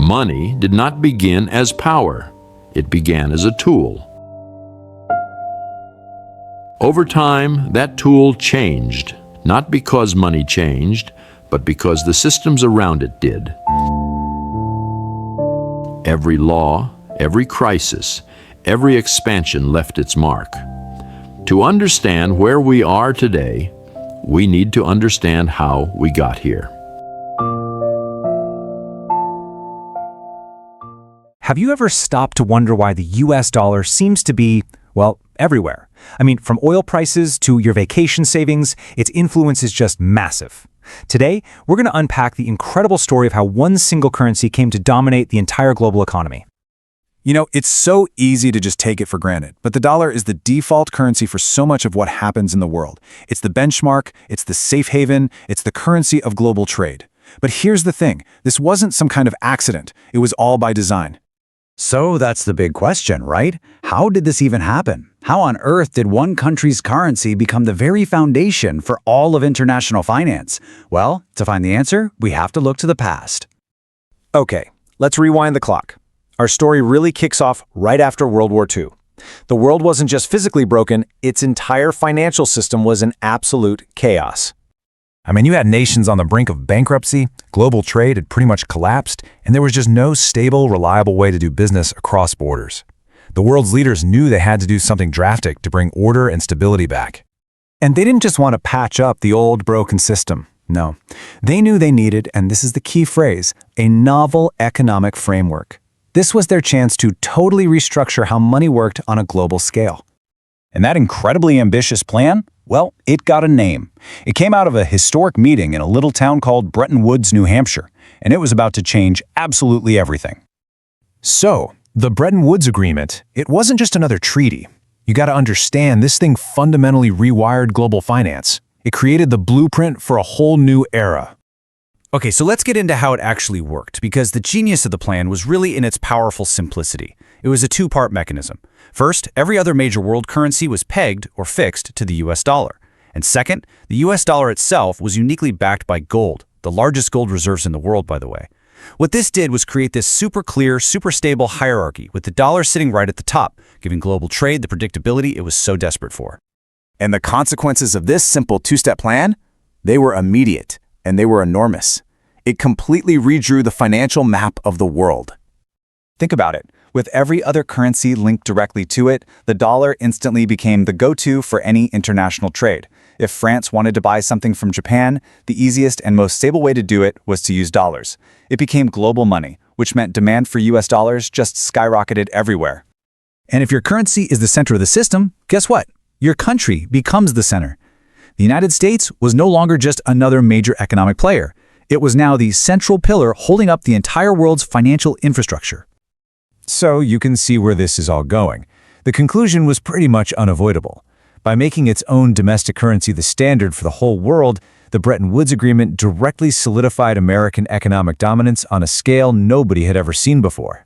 Money did not begin as power. It began as a tool. Over time, that tool changed, not because money changed, but because the systems around it did. Every law, every crisis, every expansion left its mark. To understand where we are today, we need to understand how we got here. Have you ever stopped to wonder why the US dollar seems to be, well, everywhere? I mean, from oil prices to your vacation savings, its influence is just massive. Today, we're going to unpack the incredible story of how one single currency came to dominate the entire global economy. You know, it's so easy to just take it for granted, but the dollar is the default currency for so much of what happens in the world. It's the benchmark, it's the safe haven, it's the currency of global trade. But here's the thing, this wasn't some kind of accident, it was all by design. So that's the big question, right? How did this even happen? How on earth did one country's currency become the very foundation for all of international finance? Well, to find the answer, we have to look to the past. Okay, let's rewind the clock. Our story really kicks off right after World War II. The world wasn't just physically broken, its entire financial system was in absolute chaos. I mean, you had nations on the brink of bankruptcy, global trade had pretty much collapsed, and there was just no stable, reliable way to do business across borders. The world's leaders knew they had to do something drastic to bring order and stability back. And they didn't just want to patch up the old broken system. No, they knew they needed, and this is the key phrase, a novel economic framework. This was their chance to totally restructure how money worked on a global scale. And that incredibly ambitious plan? Well, it got a name. It came out of a historic meeting in a little town called Bretton Woods, New Hampshire, and it was about to change absolutely everything. So, the Bretton Woods Agreement, it wasn't just another treaty. You got to understand, this thing fundamentally rewired global finance. It created the blueprint for a whole new era. Okay, so let's get into how it actually worked, because the genius of the plan was really in its powerful simplicity. It was a two-part mechanism. First, every other major world currency was pegged or fixed to the US dollar. And second, the US dollar itself was uniquely backed by gold, the largest gold reserves in the world, by the way. What this did was create this super clear, super stable hierarchy, with the dollar sitting right at the top, giving global trade the predictability it was so desperate for. And the consequences of this simple two-step plan? They were immediate, and they were enormous. It completely redrew the financial map of the world. Think about it. With every other currency linked directly to it, the dollar instantly became the go-to for any international trade. If France wanted to buy something from Japan, the easiest and most stable way to do it was to use dollars. It became global money, which meant demand for US dollars just skyrocketed everywhere. And if your currency is the center of the system, guess what? Your country becomes the center. The United States was no longer just another major economic player. It was now the central pillar holding up the entire world's financial infrastructure. So you can see where this is all going. The conclusion was pretty much unavoidable. By making its own domestic currency the standard for the whole world, the Bretton Woods Agreement directly solidified American economic dominance on a scale nobody had ever seen before.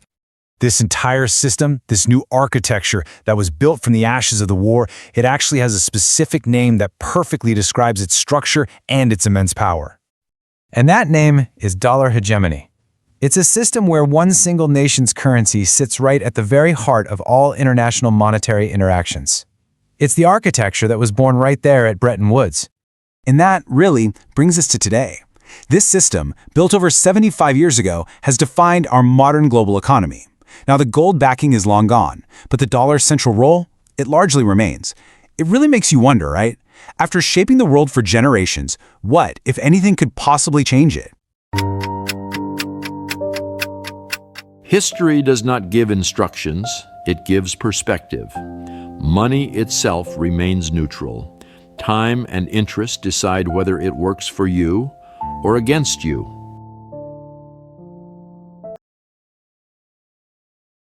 This entire system, this new architecture that was built from the ashes of the war, it actually has a specific name that perfectly describes its structure and its immense power. And that name is dollar hegemony. It's a system where one single nation's currency sits right at the very heart of all international monetary interactions. It's the architecture that was born right there at Bretton Woods. And that really brings us to today. This system, built over 75 years ago, has defined our modern global economy. Now, the gold backing is long gone, but the dollar's central role, it largely remains. It really makes you wonder, right? After shaping the world for generations, what, if anything, could possibly change it? History does not give instructions, it gives perspective. Money itself remains neutral. Time and interest decide whether it works for you or against you.